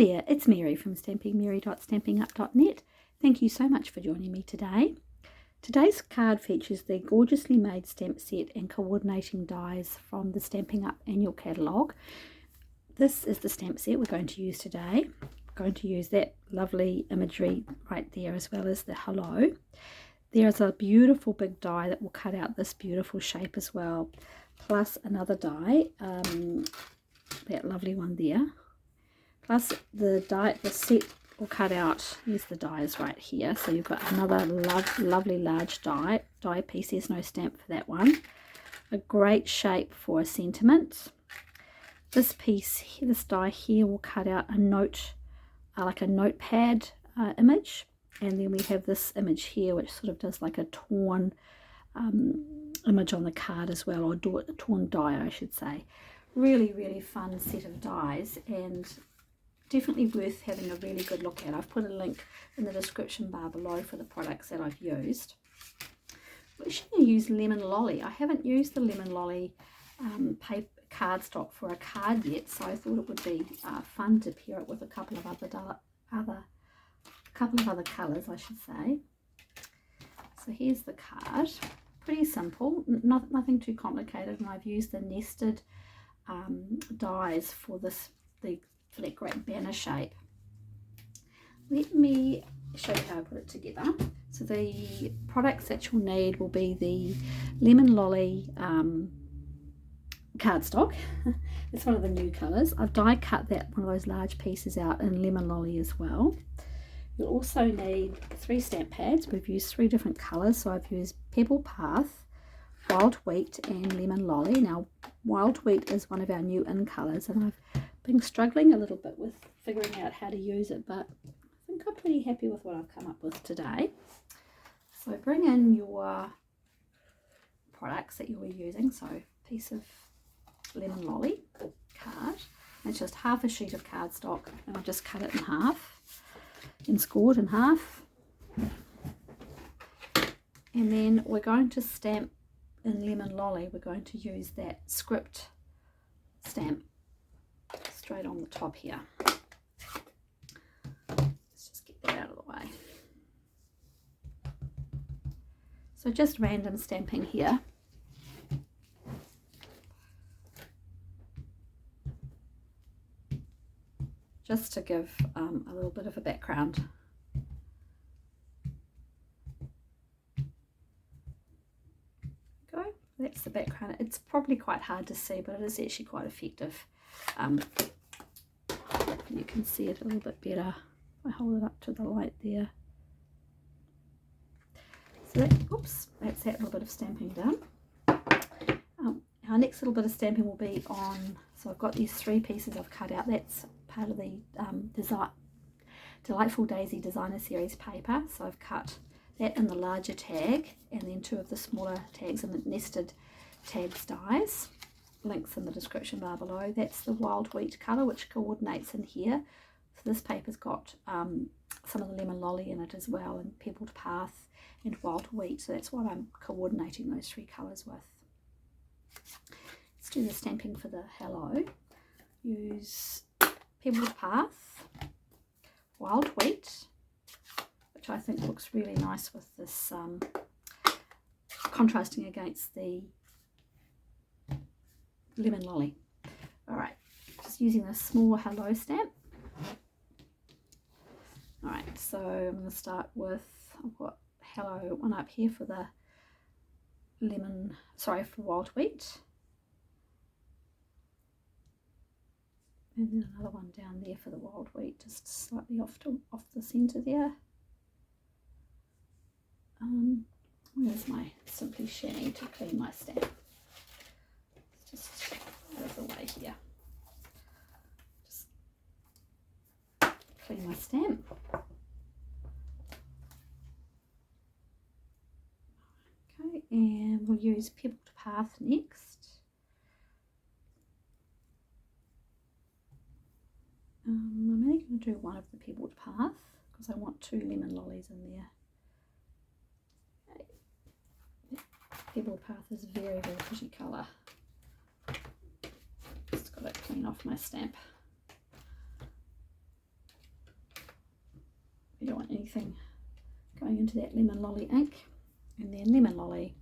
there, it's Mary from stampingmary.stampingup.net. Thank you so much for joining me today. Today's card features the gorgeously made stamp set and coordinating dies from the Stampin' Up annual catalogue. This is the stamp set we're going to use today. We're going to use that lovely imagery right there as well as the hello. There's a beautiful big die that will cut out this beautiful shape as well, plus another die, that lovely one there. Plus the die, the set will cut out, here's the dies right here, so you've got another lovely large die piece. There's no stamp for that one. A great shape for a sentiment. This piece, this die here will cut out a note, like a notepad image, and then we have this image here which sort of does like a torn image on the card as well, or a torn die I should say. Really fun set of dies, and definitely worth having a really good look at. I've put a link in the description bar below for the products that I've used. We're actually going to use Lemon Lolly. I haven't used the Lemon Lolly paper cardstock for a card yet, so I thought it would be fun to pair it with a couple of other colours, I should say. So here's the card. Pretty simple, nothing too complicated, and I've used the nested dies for that great banner shape. Let me show you how I put it together. So the products that you'll need will be the Lemon Lolly cardstock. It's one of the new colours. I've die cut one of those large pieces out in Lemon Lolly as well. You'll also need 3 stamp pads. We've used 3 different colours, so I've used Pebble Path, Wild Wheat and Lemon Lolly. Now Wild Wheat is one of our new in colours, and I've been struggling a little bit with figuring out how to use it, but I think I'm pretty happy with what I've come up with today. So bring in your products that you'll be using. So piece of Lemon Lolly card, it's just half a sheet of cardstock, and I've just cut it in half and scored in half, and then we're going to stamp in Lemon Lolly. We're going to use that script stamp straight on the top here. Let's just get that out of the way. So just random stamping here. Just to give a little bit of a background. Go. That's the background. It's probably quite hard to see, but it is actually quite effective. You can see it a little bit better if I hold it up to the light there. So that's that little bit of stamping done. Our next little bit of stamping will be on, so I've got these 3 pieces I've cut out. That's part of the Delightful Daisy Designer Series paper. So I've cut that in the larger tag, and then 2 of the smaller tags in the nested tags dies. Links in the description bar below. That's the Wild Wheat colour, which coordinates in here. So this paper's got some of the Lemon Lolly in it as well, and Pebbled Path and Wild Wheat. So that's what I'm coordinating those 3 colours with. Let's do the stamping for the hello. Use Pebbled Path, Wild Wheat, which I think looks really nice with this contrasting against the Lemon Lolly. Alright, just using a small hello stamp. Alright, so I'm going to start with, I've got hello one up here for the for Wild Wheat. And then another one down there for the Wild Wheat, just slightly off the centre there. Where's my Simply Shiny to clean my stamp? It's just out of the way here. Just clean my stamp. Okay, and we'll use Pebbled Path next. I'm only going to do one of the Pebbled Path because I want 2 Lemon Lollies in there. Pebbled Path is a very pretty colour. Just got to clean off my stamp. You don't want anything going into that lemon lolly ink. And then lemon lolly,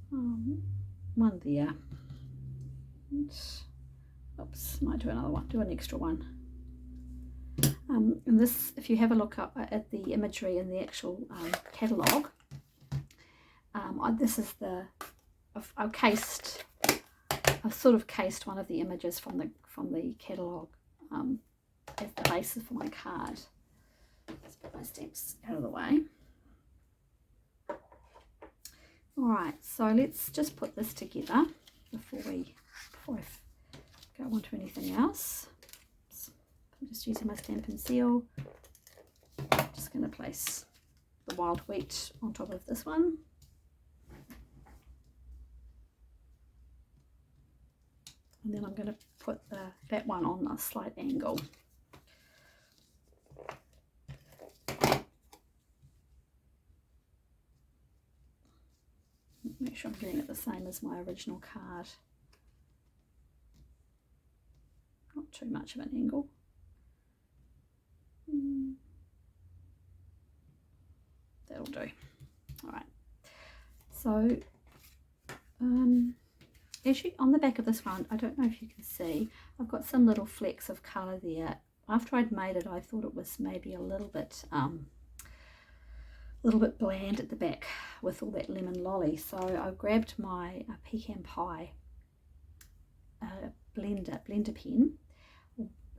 one there. Oops, might do another one, do an extra one. And this, if you have a look up at the imagery in the actual catalogue, this is I've sort of cased one of the images from the catalogue as the basis for my card. Let's put my stamps out of the way. All right, so let's just put this together before I go on to anything else. I'm just using my Stampin' Seal. Just going to place the wild wheat on top of this one. And then I'm going to put that one on a slight angle. Make sure I'm getting it the same as my original card. Not too much of an angle. That'll do. All right. So, actually on the back of this one, I don't know if you can see, I've got some little flecks of colour there. After I'd made it, I thought it was maybe a little bit bland at the back with all that lemon lolly. So I grabbed my pecan pie blender pen.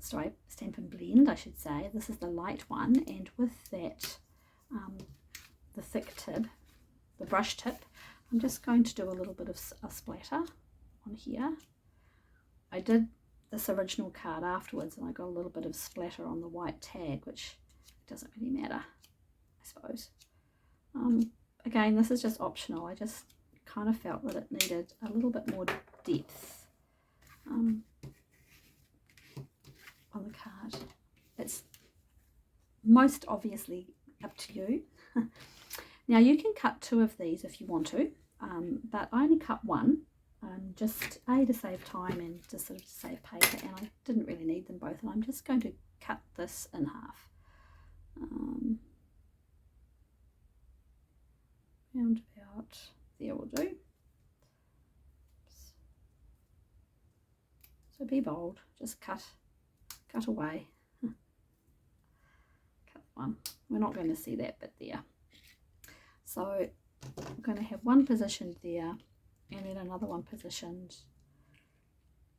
Sorry, Stampin' Blend, I should say. This is the light one, and with that, the thick tip, the brush tip, I'm just going to do a little bit of a splatter on here. I did this original card afterwards, and I got a little bit of splatter on the white tag, which doesn't really matter, I suppose. Again, this is just optional. I just kind of felt that it needed a little bit more depth on the card. It's most obviously up to you. Now you can cut 2 of these if you want to, but I only cut 1, just to save time and to sort of save paper, and I didn't really need them both, and I'm just going to cut this in half. Round about there will do. So be bold, just cut away. Cut one. We're not going to see that bit there. So I'm going to have one positioned there and then another one positioned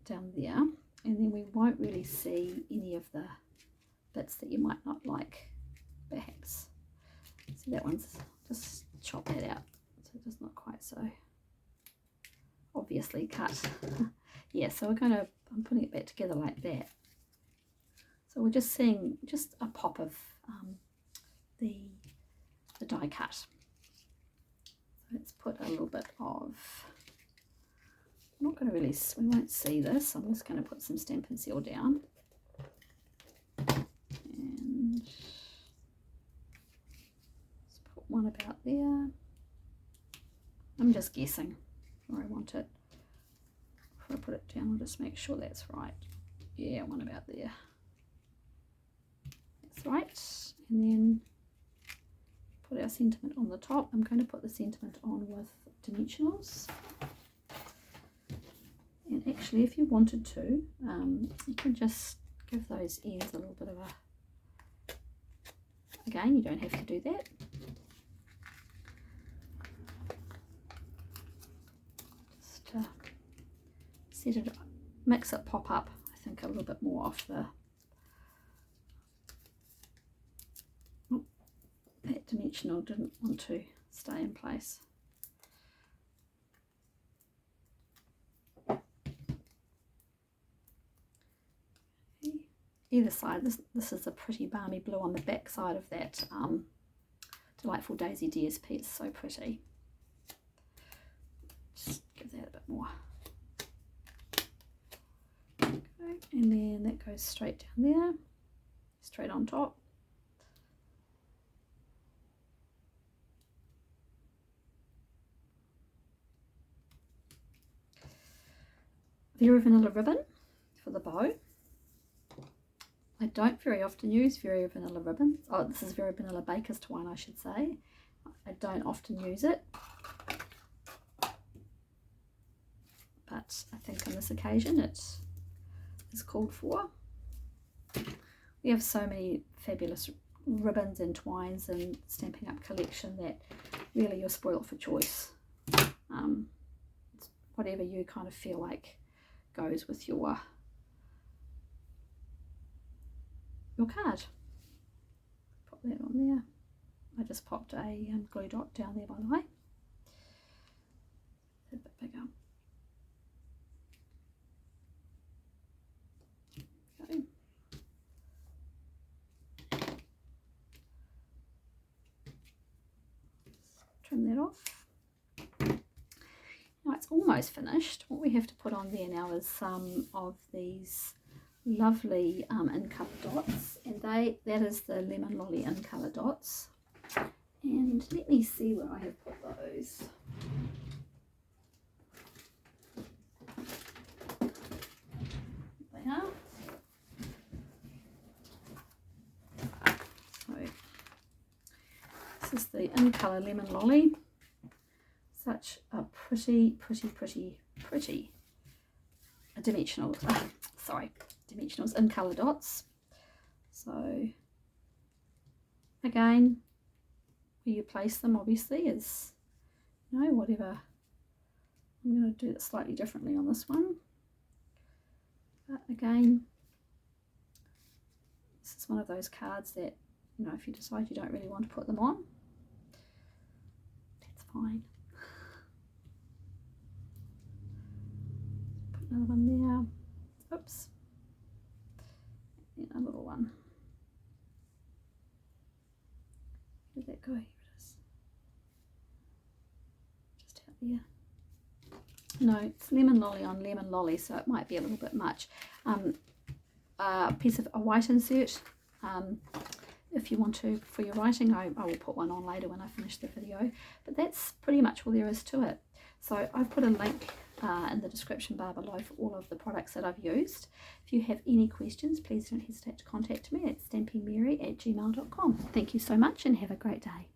down there, and then we won't really see any of the bits that you might not like, perhaps. See, that one's, just chop that out so it's not quite so obviously cut. Yeah, so I'm putting it back together like that. So we're just seeing just a pop of the die cut. So let's put a little bit of, I'm not going to really, we won't see this, so I'm just going to put some Stampin' Seal down. And let's put one about there. I'm just guessing where I want it. Before I put it down, I'll just make sure that's right. Yeah, one about there. That's right. And then put our sentiment on the top. I'm going to put the sentiment on with dimensionals. And actually, if you wanted to, you can just give those ends a little bit of a, again, you don't have to do that. Just set it, makes it pop up, I think, a little bit more off the, oh, that dimensional didn't want to stay in place. Either side, this is a pretty balmy blue on the back side of that Delightful Daisy DSP. It's so pretty. Just give that a bit more. Okay, and then that goes straight down there, straight on top. Very Vanilla ribbon for the bow. I don't very often use very vanilla ribbons. Oh, this is very vanilla baker's twine, I should say. I don't often use it, but I think on this occasion it is called for. We have so many fabulous ribbons and twines and Stampin' Up collection that really you're spoiled for choice. Whatever you kind of feel like goes with your card. Pop that on there. I just popped a glue dot down there, by the way. A bit bigger. Okay. Trim that off. Now it's almost finished. What we have to put on there now is some of these lovely in colour dots, and that is the Lemon Lolly in colour dots. And let me see where I have put those. They are. So this is the in colour Lemon Lolly. Such a pretty dimensional. Dimensionals in colour dots. So again, where you place them obviously is, you know, whatever. I'm going to do it slightly differently on this one, but again, this is one of those cards that, you know, if you decide you don't really want to put them on, that's fine. Put another one there. Oops. A little one. Where did that go? Here it is. Just out there. No, it's Lemon Lolly on Lemon Lolly, so it might be a little bit much. A piece of a white insert. If you want to, for your writing, I will put one on later when I finish the video. But that's pretty much all there is to it. So I've put a link in the description bar below for all of the products that I've used. If you have any questions, please don't hesitate to contact me at stampingmary@gmail.com. Thank you so much and have a great day.